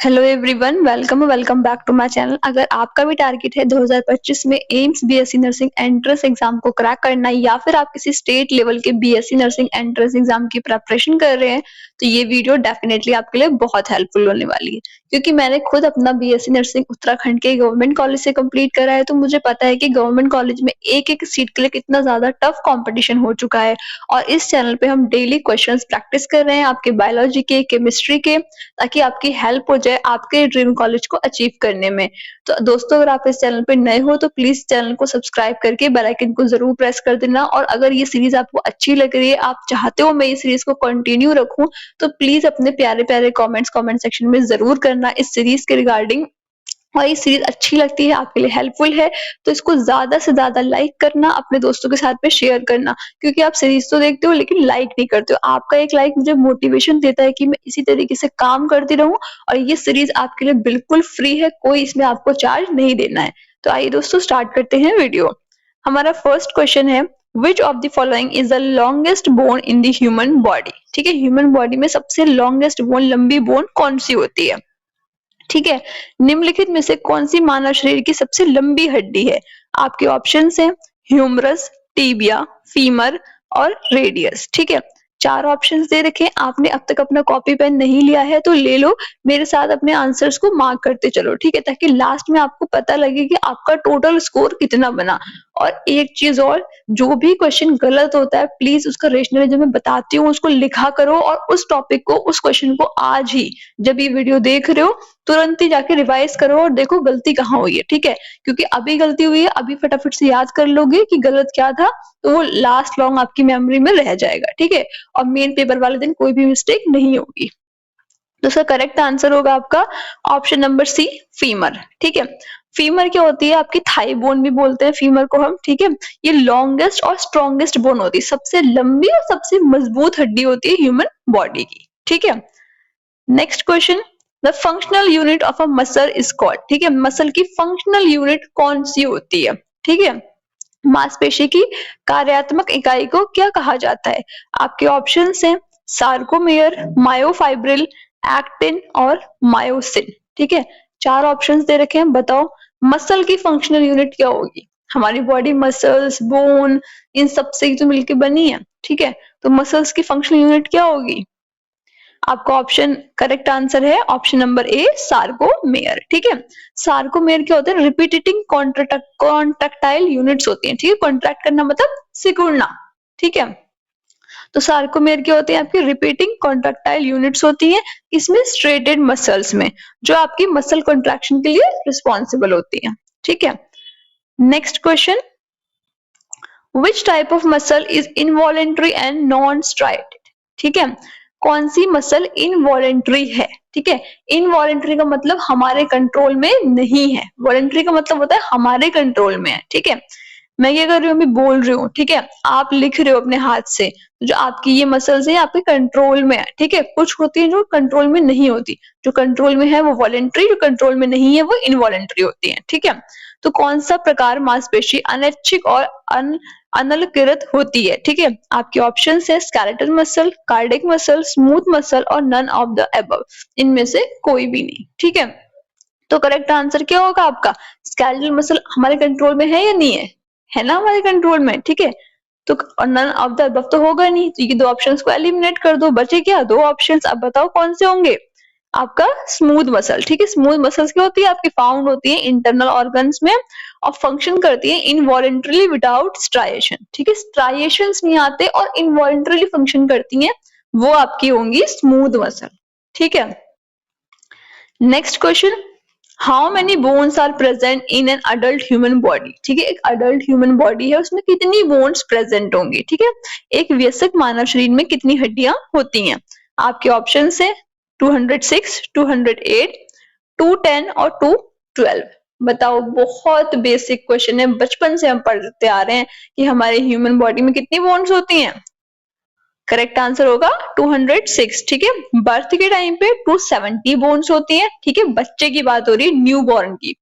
Hello everyone, welcome back to my channel. अगर आपका भी टारगेट है 2025 में AIIMS BSc nursing entrance exam को क्रैक करना है या फिर आप किसी स्टेट लेवल के बीएससी नर्सिंग एंट्रेंस एग्जाम की प्रिपरेशन कर रहे हैं, तो ये वीडियो डेफिनेटली आपके लिए बहुत हेल्पफुल होने वाली है। क्योंकि मैंने खुद अपना बीएससी नर्सिंग उत्तराखंड के गवर्नमेंट कॉलेज से कंप्लीट करा है, तो मुझे पता है कि गवर्नमेंट कॉलेज में एक सीट के लिए कितना ज्यादा टफ कॉम्पिटिशन हो चुका है। और इस चैनल पे हम डेली क्वेश्चन प्रैक्टिस कर रहे हैं आपके बायोलॉजी के, केमिस्ट्री के, ताकि आपकी हेल्प हो जाए आपके ड्रीम कॉलेज को अचीव करने में। तो दोस्तों, अगर आप इस चैनल पे नए हो तो प्लीज चैनल को सब्सक्राइब करके बेल आइकन को जरूर प्रेस कर देना। और अगर ये सीरीज आपको अच्छी लग रही है, आप चाहते हो मैं ये सीरीज को कंटिन्यू रखूं, तो प्लीज अपने प्यारे प्यारे कमेंट्स कमेंट सेक्शन में जरूर करना इस सीरीज के रिगार्डिंग। और ये सीरीज अच्छी लगती है, आपके लिए हेल्पफुल है, तो इसको ज्यादा से ज्यादा लाइक करना, अपने दोस्तों के साथ में शेयर करना। क्योंकि आप सीरीज तो देखते हो लेकिन लाइक नहीं करते हो। आपका एक लाइक मुझे मोटिवेशन देता है कि मैं इसी तरीके से काम करती रहूं। और ये सीरीज आपके लिए बिल्कुल फ्री है, कोई इसमें आपको चार्ज नहीं देना है। तो आइए दोस्तों, स्टार्ट करते हैं वीडियो। हमारा फर्स्ट क्वेश्चन है, which of the following is the longest bone in the human body. ठीक है, ह्यूमन बॉडी में सबसे लॉन्गेस्ट बोन, लंबी बोन कौन सी होती है? ठीक है, निम्नलिखित में से कौन सी मानव शरीर की सबसे लंबी हड्डी है? आपके ऑप्शंस हैं ह्यूमरस, टीबिया, फीमर और रेडियस। ठीक है, चार ऑप्शंस दे रखे हैं। आपने अब तक अपना कॉपी पेन नहीं लिया है तो ले लो, मेरे साथ अपने आंसर्स को मार्क करते चलो। ठीक है, ताकि लास्ट में आपको पता लगे कि आपका टोटल स्कोर कितना बना। और एक चीज और, जो भी क्वेश्चन गलत होता है प्लीज उसका रेशनली जो मैं बताती हूँ उसको लिखा करो, और उस टॉपिक को, उस क्वेश्चन को आज ही जब ये वीडियो देख रहे हो तुरंत ही जाके रिवाइज करो और देखो गलती कहाँ हुई है। ठीक है, क्योंकि अभी गलती हुई है, अभी फटाफट से याद कर लोगे कि गलत क्या था, तो वो लास्ट लॉन्ग आपकी मेमोरी में रह जाएगा। ठीक है, और मेन पेपर वाले दिन कोई भी मिस्टेक नहीं होगी। तो इसका करेक्ट आंसर होगा आपका ऑप्शन नंबर सी, फीमर। ठीक है, फीमर क्या होती है? आपकी थाई बोन भी बोलते हैं फीमर को हम। ठीक है, ये लॉन्गेस्ट और स्ट्रॉन्गेस्ट बोन होती है, सबसे लंबी और सबसे मजबूत हड्डी होती है ह्यूमन बॉडी की। ठीक है, next question, the functional unit of a muscle is called. ठीक है, मसल की फंक्शनल यूनिट कौन सी होती है? ठीक है, मांसपेशी की कार्यात्मक इकाई को क्या कहा जाता है? आपके ऑप्शंस हैं सार्कोमेयर, मायोफाइब्रिल, एक्टिन और मायोसिन। ठीक है, चार ऑप्शंस दे रखे हैं, बताओ मसल की फंक्शनल यूनिट क्या होगी? हमारी बॉडी मसल्स, बोन, इन सब से तो मिलकर बनी है। ठीक है, तो मसल्स की फंक्शनल यूनिट क्या होगी? आपका ऑप्शन करेक्ट आंसर है ऑप्शन नंबर ए, सार्कोमेयर। ठीक है, सार्कोमेयर क्या होते हैं? रिपीटेटिंग कॉन्ट्रैक्टाइल यूनिट्स होती हैं। ठीक है, कॉन्ट्रैक्ट करना मतलब सिकुड़ना। ठीक है, तो सार्कोमेयर क्या होते हैं? आपकी रिपीटिंग कॉन्ट्रैक्टाइल यूनिट्स होती हैं, इसमें स्ट्रेटेड मसल्स में, जो आपकी मसल कॉन्ट्रैक्शन के लिए रिस्पॉन्सिबल होती हैं। ठीक है, next question, which type of muscle is involuntary and non striated? ठीक है, कौन सी मसल इनवॉलेंट्री है? ठीक है, इनवॉलेंट्री का मतलब हमारे कंट्रोल में नहीं है, वॉलेंट्री का मतलब होता है हमारे कंट्रोल में है। ठीक है, मैं क्या कर रही हूँ, अभी बोल रही हूँ, ठीक है, आप लिख रहे हो अपने हाथ से, जो आपकी ये मसल्स है आपके कंट्रोल में है। ठीक है, कुछ होती है जो कंट्रोल में नहीं होती, जो कंट्रोल में है वो वॉलेंट्री, जो कंट्रोल में नहीं है वो इनवॉलेंट्री होती है। ठीक है, तो कौन सा प्रकार मांसपेशी अनैच्छिक और अनलकृत होती है? ठीक है, आपके ऑप्शंस है skeletal muscle, cardiac muscle, smooth muscle और नन ऑफ द अबव। इनमें से कोई भी नहीं। ठीक है, तो करेक्ट आंसर क्या होगा आपका? स्केलेटल मसल हमारे कंट्रोल में है या नहीं है? है ना हमारे कंट्रोल में। ठीक है, तो नन ऑफ द अबव तो होगा नहीं, तो ये दो ऑप्शंस को एलिमिनेट कर दो, बचे क्या? दो ऑप्शंस। अब बताओ कौन से होंगे? आपका स्मूथ मसल। ठीक है, स्मूथ मसल्स क्या होती है? आपकी फाउंड होती है इंटरनल ऑर्गन्स में और फंक्शन करती है इनवॉलेंटरली विदाउट स्ट्राइएशन। ठीक है, स्ट्राइएशंस नहीं आते और इनवॉलेंटरली फंक्शन करती हैं, वो आपकी होंगी स्मूथ मसल। ठीक है, next question, how many bones are present in an adult human body? ठीक है, एक अडल्ट ह्यूमन बॉडी है, उसमें कितनी बोन्स प्रेजेंट होंगी? ठीक है, एक वयस्क मानव शरीर में कितनी हड्डियां होती हैं? आपके ऑप्शंस है 206, 208, 210 और 212। बताओ, बहुत बेसिक क्वेश्चन है, बचपन से हम पढ़ते आ रहे हैं कि हमारे ह्यूमन बॉडी में कितनी बोन्स होती हैं। करेक्ट आंसर होगा 206। ठीक है, बर्थ के टाइम पे 270 बोन्स होती हैं। ठीक है, बच्चे की बात हो रही है, न्यू बॉर्न की।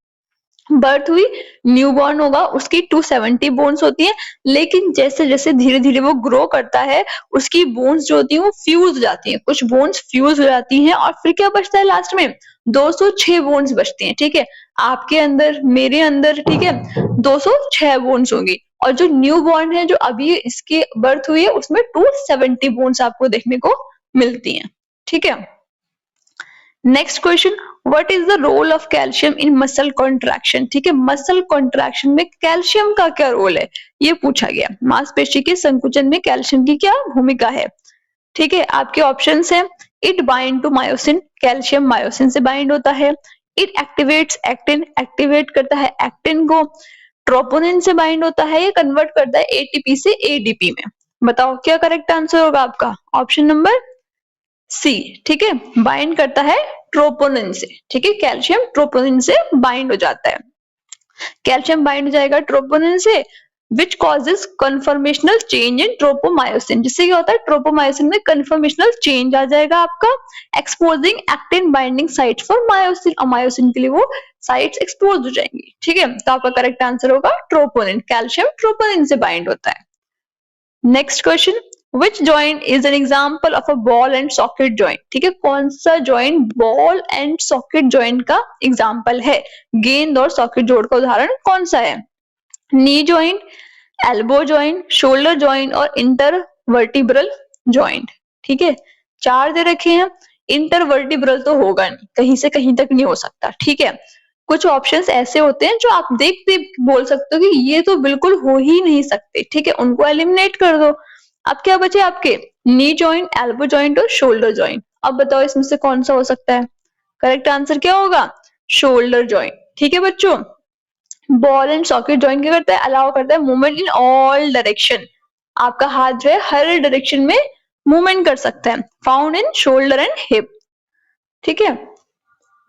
बर्थ हुई, न्यू बॉर्न होगा, उसकी 270 बोन्स होती हैं, लेकिन जैसे जैसे धीरे धीरे वो ग्रो करता है उसकी बोन्स जो होती है वो फ्यूज हो जाती हैं, कुछ बोन्स फ्यूज हो जाती हैं और फिर क्या बचता है लास्ट में 206 बोन्स बचती हैं। ठीक है, आपके अंदर मेरे अंदर, ठीक है, 206 बोन्स होंगी और जो न्यू बॉर्न है जो अभी इसकी बर्थ हुई है उसमें 270 बोन्स आपको देखने को मिलती हैं। ठीक है, next question, what is the role of calcium in muscle contraction. ठीक है, मसल कॉन्ट्रैक्शन में कैल्शियम का क्या रोल है ये पूछा गया, मांसपेशी के संकुचन में कैल्शियम की क्या भूमिका है। ठीक है, आपके ऑप्शंस हैं, it bind to myosin, calcium myosin से बाइंड होता है, इट एक्टिवेट्स एक्टिन, एक्टिवेट करता है एक्टिन को, ट्रोपोनिन से बाइंड होता है, ये कन्वर्ट करता है एटीपी से एडीपी में। बताओ क्या करेक्ट आंसर होगा आपका, ऑप्शन नंबर सी। ठीक है, बाइंड करता है ट्रोपोनिन से। ठीक है, कैल्शियम ट्रोपोनिन से बाइंड हो जाता है, कैल्शियम बाइंड हो जाएगा ट्रोपोनिन से, which causes conformational change in tropomyosin, जिससे क्या होता है ट्रोपोमायोसिन में कन्फर्मेशनल चेंज आ जाएगा आपका, exposing actin binding sites for myosin, और मायोसिन के लिए वो साइट्स एक्सपोज हो जाएंगी। ठीक है, तो आपका करेक्ट आंसर होगा ट्रोपोनिन, कैल्शियम ट्रोपोनिन से बाइंड होता है। Next question, which joint is an example of a ball and socket joint. ठीक है, कौन सा joint ball and socket joint का एग्जाम्पल है, गेंद और सॉकेट जोड़ का उदाहरण कौन सा है। Knee joint, elbow joint, shoulder joint और इंटरवर्टिब्रल जॉइंट। ठीक है, चार दे रखे हैं, इंटरवर्टिब्रल तो होगा नहीं, कहीं से कहीं तक नहीं हो सकता। ठीक है, कुछ ऑप्शंस ऐसे होते हैं जो आप देख के बोल सकते हो कि ये तो बिल्कुल हो ही नहीं सकते। ठीक है, उनको एलिमिनेट कर दो। अब क्या बचे आपके, नी जॉइंट, एल्बो जॉइंट और शोल्डर जॉइंट। अब बताओ इसमें से कौन सा हो सकता है, करेक्ट आंसर क्या होगा, शोल्डर जॉइंट। ठीक है बच्चों, बॉल एंड सॉकेट जॉइंट क्या करता है, अलाउ करता है मूवमेंट इन ऑल डायरेक्शन, आपका हाथ जो है हर डायरेक्शन में मूवमेंट कर सकता है, found in shoulder and hip. ठीक है,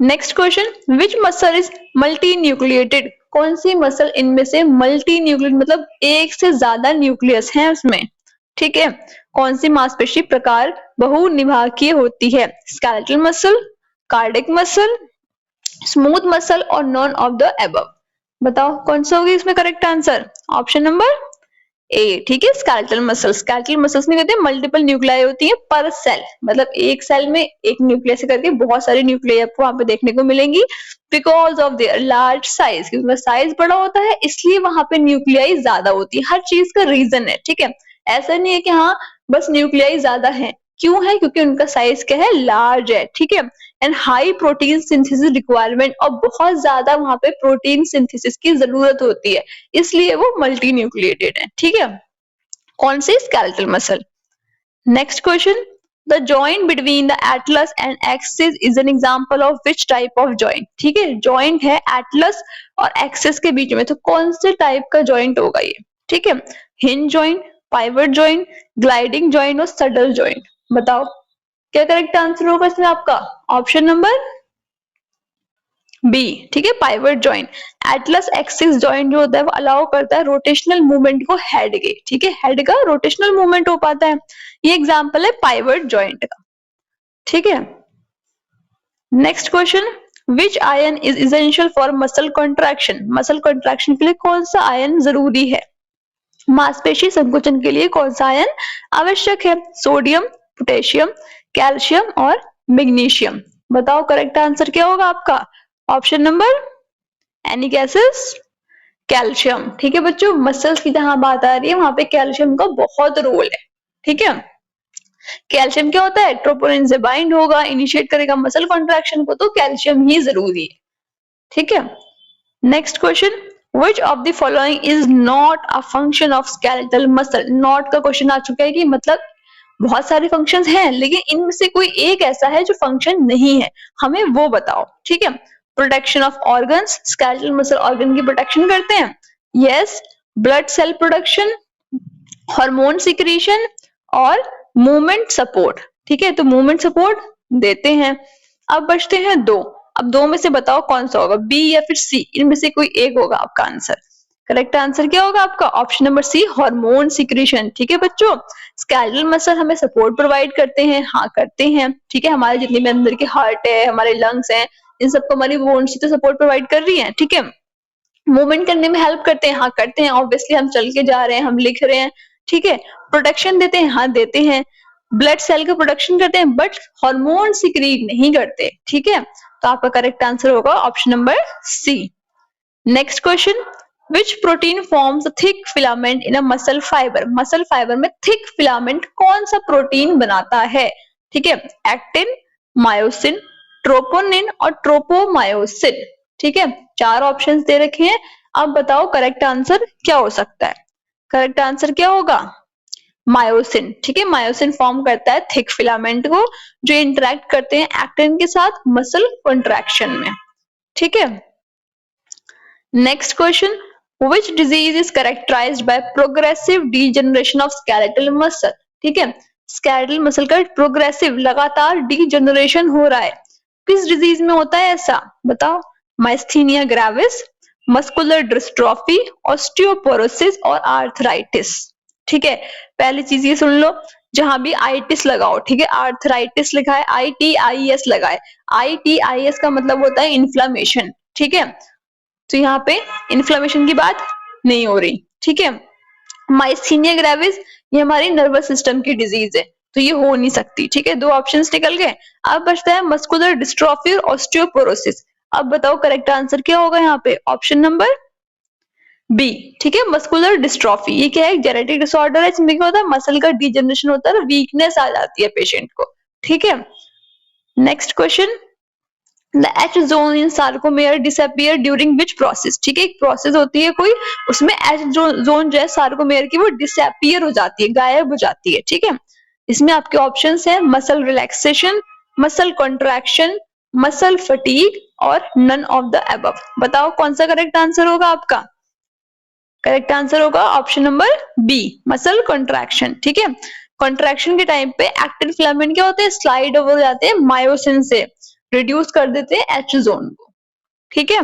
next question, which muscle is multi nucleated, कौन सी मसल इनमें से मल्टी न्यूक्लिएट मतलब एक से ज्यादा न्यूक्लियस है उसमें। ठीक है, कौन सी मांसपेशी प्रकार बहुनिभाकीय होती है, skeletal muscle, cardiac muscle, smooth muscle और नॉन ऑफ द एबव। बताओ कौन सा होगी इसमें correct answer, option number A. ठीक है, स्केलेटल मसल्स, स्केलेटल मसल्स में कहते हैं मल्टीपल न्यूक्लियाई होती है पर सेल, मतलब एक सेल में एक न्यूक्लियस से करके बहुत सारी न्यूक्लियाई आपको वहां पे देखने को मिलेंगी, because of their large size, क्योंकि उनका साइज बड़ा होता है इसलिए वहां पे न्यूक्लियाई ज्यादा होती है, हर चीज का रीजन है। ठीक है, ऐसा नहीं है कि हाँ बस न्यूक्लियाई ज्यादा है, क्यों है, क्योंकि उनका साइज क्या है, लार्ज है। ठीक है, and high protein synthesis requirement, और बहुत ज्यादा वहां पे प्रोटीन सिंथेसिस की जरूरत होती है, इसलिए वो मल्टी न्यूक्लिएटेड है। ठीक है, कौन सी, skeletal muscle. Next question, the joint between the atlas and axis is an example of which type of joint. ठीक है, जॉइंट है एटलस और एक्सिस के बीच में, तो कौन से टाइप का जॉइंट होगा ये। ठीक है, hinge joint, pivot joint, gliding joint और सडल जॉइंट। बताओ क्या करेक्ट आंसर होगा इसमें आपका, ऑप्शन नंबर बी। ठीक है, pivot joint, atlas axis joint जो होता है वो अलाउ करता है रोटेशनल मूवमेंट को हेड के। ठीक है, हेड का रोटेशनल मूवमेंट हो पाता है, ये एग्जांपल है पाइवट जॉइंट का। ठीक है, next question, which ion is essential for muscle contraction, muscle contraction के लिए कौन सा आयन जरूरी है, मांसपेशी संकुचन के लिए कौन सा आयन आवश्यक है, सोडियम, पोटेशियम, कैल्शियम और मैग्नीशियम। बताओ करेक्ट आंसर क्या होगा आपका, option number, any gases, calcium. ठीक है बच्चों, मसल्स की जहां बात आ रही है वहां पे कैल्शियम का बहुत रोल है। ठीक है, कैल्शियम क्या होता है, ट्रोपोनिन से बाइंड होगा, इनिशिएट करेगा मसल कॉन्ट्रैक्शन को, तो कैल्शियम ही जरूरी है। ठीक है, next question, which of the following is not a function of skeletal muscle. Not का क्वेश्चन आ चुका है कि मतलब बहुत सारे फंक्शंस हैं लेकिन इनमें से कोई एक ऐसा है जो फंक्शन नहीं है, हमें वो बताओ। ठीक है, protection of organs, skeletal muscle organ की प्रोटेक्शन करते हैं, yes, blood cell production, hormone secretion और मूवमेंट सपोर्ट। ठीक है, तो मूवमेंट सपोर्ट देते हैं। अब बचते हैं दो, अब दो में से बताओ कौन सा होगा, बी या फिर सी, इनमें से कोई एक होगा आपका आंसर। करेक्ट आंसर क्या होगा आपका, option number C, hormone secretion. ठीक है बच्चों, स्केलेटल मसल हमें सपोर्ट प्रोवाइड करते हैं, हाँ करते हैं। ठीक है, हमारे जितने भी अंदर के हार्ट है, हमारे लंग्स हैं, इन सबको हमारी बोन्स तो सपोर्ट प्रोवाइड कर रही है। ठीक है, मूवमेंट करने में हेल्प करते हैं, हाँ करते हैं, ऑब्वियसली हम चल के जा रहे हैं, हम लिख रहे हैं, ठीक है। प्रोटेक्शन देते हैं, हाँ देते हैं। ब्लड सेल का प्रोडक्शन करते हैं, बट हार्मोन सिक्रीट नहीं करते, ठीक है। तो आपका करेक्ट आंसर होगा option number C. Next question, which protein forms thick filament in a muscle fibre? Muscle fibre में थिक फिलामेंट कौन सा प्रोटीन बनाता है? ठीक है, एक्टिन, मायोसिन, ट्रोपोनिन और ट्रोपोमायोसिन, ठीक है। 4 ऑप्शंस दे रखे हैं, अब बताओ करेक्ट आंसर क्या हो सकता है? करेक्ट आंसर क्या होगा? मायोसिन, ठीक है। मायोसिन फॉर्म करता है थिक फिलामेंट को, जो इंटरेक्ट करते हैं एक्टिन के साथ मसल कॉन्ट्रैक्शन में, ठीक है। Next question, which disease is characterised by progressive degeneration of skeletal muscle? ठीक है, स्केलेटल मसल का प्रोग्रेसिव लगातार डीजनरेशन हो रहा है, किस डिजीज में होता है ऐसा? बताओ। Myasthenia gravis, muscular dystrophy, osteoporosis और आर्थराइटिस, ठीक है। पहली चीज ये सुन लो, जहां भी आइटिस लगाओ, ठीक है, आर्थराइटिस लिखा है, ITIS लगा है, ITIS का मतलब होता है इन्फ्लामेशन, ठीक है। तो यहाँ पे इन्फ्लेमेशन की बात नहीं हो रही, ठीक है। माइस्थीनिया ग्रेविस ये हमारी नर्वस सिस्टम की डिजीज है, तो ये हो नहीं सकती, ठीक है। 2 ऑप्शंस निकल गए। अब बचता है मस्कुलर डिस्ट्रॉफी और ऑस्टियोपोरोसिस। अब बताओ करेक्ट आंसर क्या होगा यहाँ पे? ऑप्शन नंबर बी, ठीक है, मस्कुलर डिस्ट्रॉफी। ये क्या है? जेनेटिक डिसऑर्डर है जिसमें क्या होता है, मसल का डिजनरेशन होता है, वीकनेस आ जाती है पेशेंट को, ठीक है। Next question, The H zone in sarcomere disappear during which process? ठीक है, एक प्रोसेस होती है कोई, उसमें H जोन जो है सार्कोमेयर की वो डिसअपियर हो जाती है, गायब हो जाती है, ठीक है। इसमें आपके ऑप्शंस हैं muscle relaxation, muscle contraction, muscle fatigue और नन ऑफ द अबव। बताओ कौन सा करेक्ट आंसर होगा आपका? करेक्ट आंसर होगा option number B, muscle contraction, ठीक है। कॉन्ट्रैक्शन के टाइम पे एक्टिन फिलामेंट क्या होते हैं? स्लाइड ओवर हो जाते हैं, मायोसिन से रिड्यूस कर देते हैं एच जोन को, ठीक है।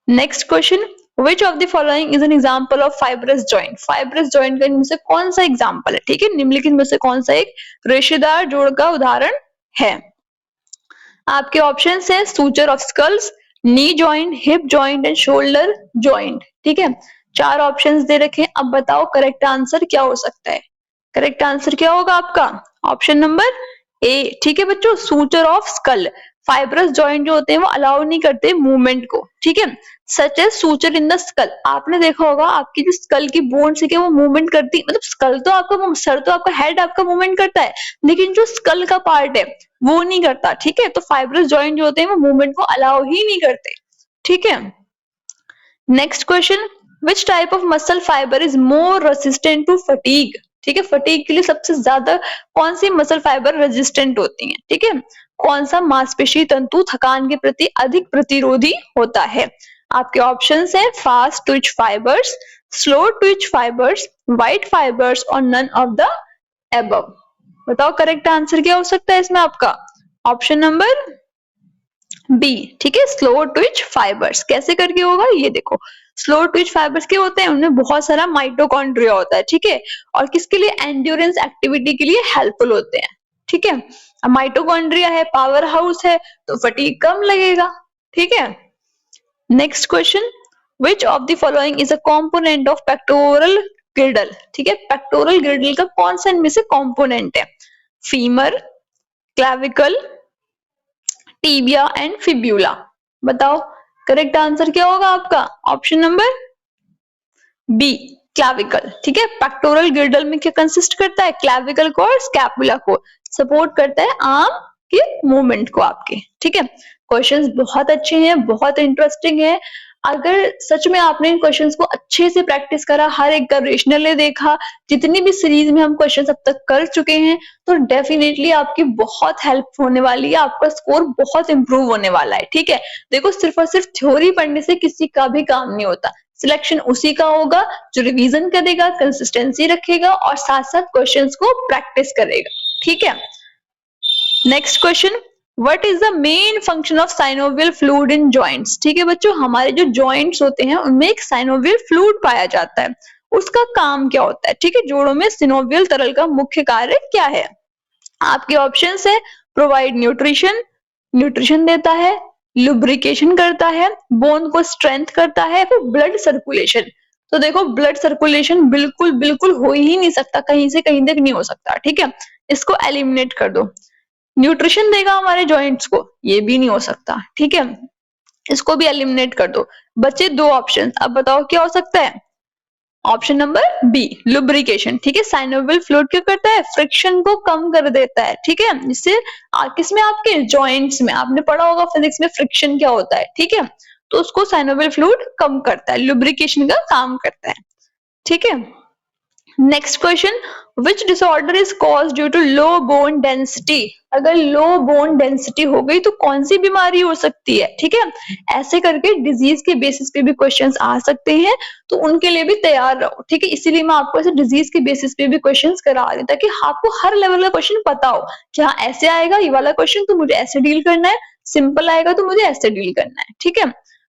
Next question, which of the following is an example of fibrous joint? Fibrous joint का इनमें से कौन सा एग्जांपल है? ठीक है, निम्नलिखित में से कौन सा एक रेशेदार जोड़ का उदाहरण है? आपके ऑप्शन है suture of skulls, knee joint, hip joint and shoulder joint, ठीक है। 4 ऑप्शंस दे रखे हैं, अब बताओ करेक्ट आंसर क्या हो सकता है? करेक्ट आंसर क्या होगा आपका? ऑप्शन नंबर ए, ठीक है बच्चों, suture of skull. Fibrous joint जो होते हैं वो अलाउ नहीं करते मूवमेंट को, ठीक है। सच है सूचर इन द स्कल, आपने देखा होगा आपकी जो स्कल की बोन्स है वो मूवमेंट करती, मतलब स्कल तो आपका, सर तो आपका, हेड आपका मूवमेंट करता है, लेकिन जो स्कल का पार्ट है वो नहीं करता, ठीक है। तो फाइब्रस जॉइंट जो होते हैं वो मूवमेंट को अलाउ ही नहीं करते, ठीक है। Next question, which type of muscle fiber is more resistant to fatigue? ठीक है, फटीग के लिए सबसे ज्यादा कौन सी मसल फाइबर रेजिस्टेंट होती है? ठीक है, कौन सा मांसपेशी तंतु थकान के प्रति अधिक प्रतिरोधी होता है? आपके ऑप्शंस हैं fast Twitch fibres, slow Twitch fibres, white fibres और नन ऑफ द एबव। बताओ करेक्ट आंसर क्या हो सकता है इसमें आपका? ऑप्शन नंबर बी, ठीक है, स्लो ट्विच फाइबर्स। कैसे करके होगा ये देखो, स्लो ट्विच फाइबर्स के होते हैं, उनमें बहुत सारा माइटोकॉन्ड्रिया होता है, ठीक है, और किसके लिए? एंड्योरेंस एक्टिविटी के लिए हेल्पफुल होते हैं, ठीक है। माइटोकॉन्ड्रिया है, पावर हाउस है, तो फटीग कम लगेगा, ठीक है। Next question, which of the following is a component of pectoral गिर्डल? ठीक है, पेक्टोरल गिर्डल का कौन सा इनमें से कंपोनेंट है? Femur, clavicle, tibia and fibula. बताओ करेक्ट आंसर क्या होगा आपका? ऑप्शन नंबर बी, क्लैविकल, ठीक है। पेक्टोरल गिर्डल में क्या कंसिस्ट करता है? क्लैविकल को और स्कैपुला को सपोर्ट करता है आर्म के मूवमेंट को आपके, ठीक है। क्वेश्चंस बहुत अच्छे हैं, बहुत इंटरेस्टिंग है। अगर सच में आपने इन क्वेश्चंस को अच्छे से प्रैक्टिस करा, हर एक का रेशनली देखा, जितनी भी सीरीज में हम क्वेश्चंस अब तक कर चुके हैं, तो डेफिनेटली आपकी बहुत हेल्प होने वाली है, आपका स्कोर बहुत इंप्रूव होने वाला है, ठीक है। देखो सिर्फ और सिर्फ थ्योरी पढ़ने से किसी का भी काम नहीं होता, सिलेक्शन उसी का होगा जो रिवीजन करेगा, कंसिस्टेंसी रखेगा और साथ साथ क्वेश्चंस को प्रैक्टिस करेगा, ठीक है। Next question, what is the main function of synovial fluid in joints? ठीक है बच्चों, हमारे जो जॉइंट्स होते हैं उनमें एक साइनोवियल फ्लूइड पाया जाता है, उसका काम क्या होता है? ठीक है, जोड़ों में सिनोवियल तरल का मुख्य कार्य क्या है? आपके ऑप्शंस है प्रोवाइड न्यूट्रिशन, न्यूट्रिशन देता है, लुब्रिकेशन करता है, बोन को स्ट्रेंथ करता है, फिर ब्लड सर्कुलेशन। तो देखो ब्लड सर्कुलेशन बिल्कुल बिल्कुल हो ही नहीं सकता, कहीं से कहीं तक नहीं हो सकता, ठीक है, इसको एलिमिनेट कर दो। न्यूट्रिशन देगा हमारे जॉइंट्स को, ये भी नहीं हो सकता, ठीक है, इसको भी एलिमिनेट कर दो। बचे दो ऑप्शन, अब बताओ क्या हो सकता है। ऑप्शन नंबर बी लुब्रिकेशन, ठीक है, साइनोवियल फ्लूइड क्या करता है, फ्रिक्शन को कम कर देता है, ठीक है, जिससे किसमें, आपके जॉइंट्स में, आपने पढ़ा होगा फिजिक्स में फ्रिक्शन क्या होता है, ठीक है, तो उसको साइनोवियल फ्लूइड कम करता है, लुब्रिकेशन का काम करता है, ठीक है। Next question, which disorder is cause due to low bone density. अगर लो बोन डेंसिटी हो गई तो कौन सी बीमारी हो सकती है, ठीक है, ऐसे करके डिजीज के बेसिस पे भी क्वेश्चंस आ सकते हैं, तो उनके लिए भी तैयार रहो, ठीक है, इसीलिए मैं आपको ऐसे डिजीज के बेसिस पे भी क्वेश्चंस करा रही हूं, ताकि आपको हर लेवल का क्वेश्चन पता हो कि हाँ ऐसे आएगा ये वाला क्वेश्चन तो मुझे ऐसे डील करना है, सिंपल आएगा तो मुझे ऐसे डील करना है, ठीक है।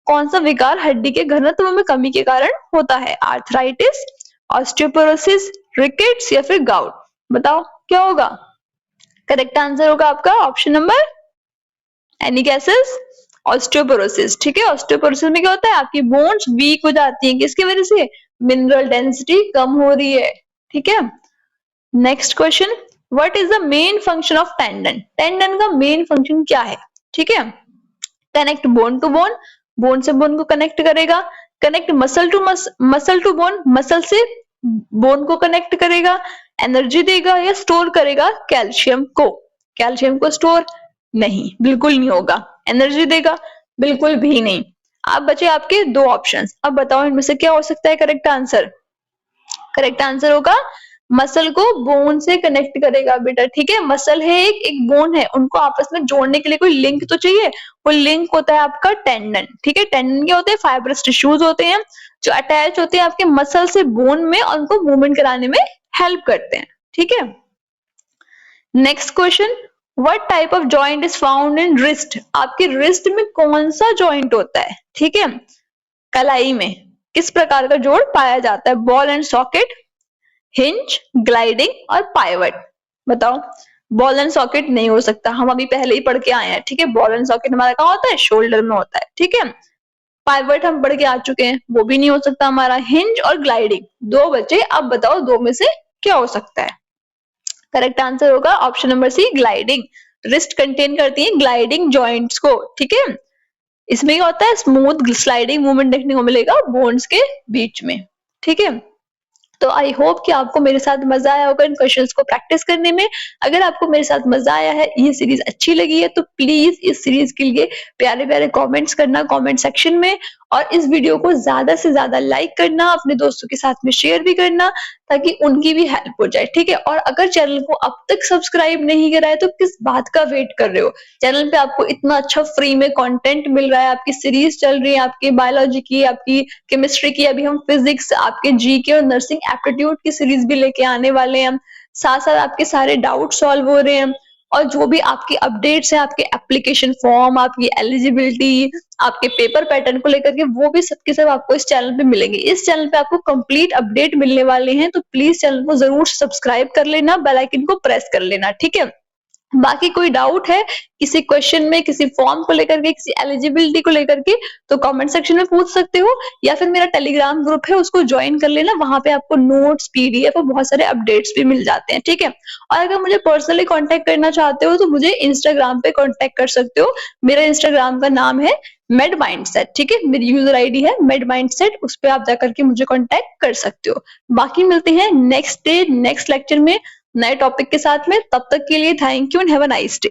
कौन सा विकार हड्डी के घनत्व में कमी के कारण होता है, आर्थराइटिस, ऑस्टियोपोरोसिस, रिकेट्स या फिर गाउट। बताओ क्या होगा। करेक्ट आंसर होगा आपका option number, any guesses, osteoporosis, ठीक है। ऑस्टियोपोरोसिस में क्या होता है, आपकी बोन्स वीक हो जाती हैं, किसकी वजह से, मिनरल डेंसिटी कम हो रही है, ठीक है। Next question, what is the main function of tendon. Tendon का मेन फंक्शन क्या है, ठीक है, connect bone to bone, bone से बोन को कनेक्ट करेगा, connect muscle to muscle to bone, muscle से बोन को कनेक्ट करेगा, एनर्जी देगा या स्टोर करेगा कैल्शियम को। कैल्शियम को स्टोर नहीं, बिल्कुल नहीं होगा। एनर्जी देगा, बिल्कुल भी नहीं। अब बचे आपके दो ऑप्शंस, अब बताओ इनमें से क्या हो सकता है करेक्ट आंसर। करेक्ट आंसर होगा मसल को बोन से कनेक्ट करेगा बेटा, ठीक है, मसल है एक बोन है, उनको आपस में जोड़ने के लिए कोई लिंक तो चाहिए, वो लिंक होता है आपका टेंडन, ठीक है। टेंडन क्या होते हैं, फाइब्रस टिश्यूज होते हैं जो अटैच होते हैं आपके मसल से बोन में और उनको मूवमेंट कराने में हेल्प करते हैं, ठीक है। Next question, what type of joint is found in wrist. आपके रिस्ट में कौन सा जॉइंट होता है, ठीक है, कलाई में किस प्रकार का जोड़ पाया जाता है, ball and socket, hinge, gliding और पाइवट। बताओ, बॉल एंड सॉकेट नहीं हो सकता, हम अभी पहले ही पढ़ के आए हैं, ठीक है, बॉल एंड सॉकेट हमारा कहाँ होता है, शोल्डर में होता है, ठीक है। पाइवट हम पढ़ के आ चुके हैं, वो भी नहीं हो सकता हमारा। हिंज और ग्लाइडिंग दो बचे, अब बताओ दो में से क्या हो सकता है। करेक्ट आंसर होगा option number C, gliding. Wrist contain करती है ग्लाइडिंग जॉइंट्स को, ठीक है। इसमें क्या होता है, स्मूथ स्लाइडिंग मूवमेंट देखने को मिलेगा बोन्स के बीच में, ठीक है। तो आई होप कि आपको मेरे साथ मजा आया होगा इन क्वेश्चंस को प्रैक्टिस करने में। अगर आपको मेरे साथ मजा आया है, ये सीरीज अच्छी लगी है, तो प्लीज इस सीरीज के लिए प्यारे प्यारे कमेंट्स करना कमेंट सेक्शन में, और इस वीडियो को ज्यादा से ज्यादा लाइक करना, अपने दोस्तों के साथ में शेयर भी करना, ताकि उनकी भी हेल्प हो जाए, ठीक है। और अगर चैनल को अब तक सब्सक्राइब नहीं करा है तो किस बात का वेट कर रहे हो। चैनल पे आपको इतना अच्छा फ्री में कंटेंट मिल रहा है, आपकी सीरीज चल रही है, आपकी बायोलॉजी की, आपकी केमिस्ट्री की, अभी हम फिजिक्स, आपके जीके और नर्सिंग एप्टीट्यूड की सीरीज भी लेके आने वाले हैं। साथ साथ आपके सारे डाउट सॉल्व हो रहे हैं, और जो भी आपकी अपडेट्स है, आपके एप्लीकेशन फॉर्म, आपकी एलिजिबिलिटी, आपके पेपर पैटर्न को लेकर के, वो भी सबके सब आपको इस चैनल पे मिलेंगे। इस चैनल पे आपको कंप्लीट अपडेट मिलने वाले हैं, तो प्लीज चैनल को जरूर सब्सक्राइब कर लेना, बेल आइकन को प्रेस कर लेना, ठीक है। बाकी कोई डाउट है किसी क्वेश्चन में, किसी फॉर्म को लेकर के, किसी एलिजिबिलिटी को लेकर के, तो कमेंट सेक्शन में पूछ सकते हो, या फिर मेरा टेलीग्राम ग्रुप है उसको ज्वाइन कर लेना, वहां पे आपको नोट्स, पीडीएफ और बहुत सारे अपडेट्स भी मिल जाते हैं, ठीक है। और अगर मुझे पर्सनली कांटेक्ट करना चाहते हो तो मुझे इंस्टाग्राम पे कांटेक्ट कर सकते हो। मेरा इंस्टाग्राम का नाम है मेड माइंडसेट, ठीक है, मेरी यूजर आईडी है मेड माइंडसेट, उस पर आप जाकर के मुझे कांटेक्ट कर सकते हो। बाकी मिलते हैं नेक्स्ट डे नेक्स्ट लेक्चर में नए टॉपिक के साथ में, तब तक के लिए thank you and have a nice day.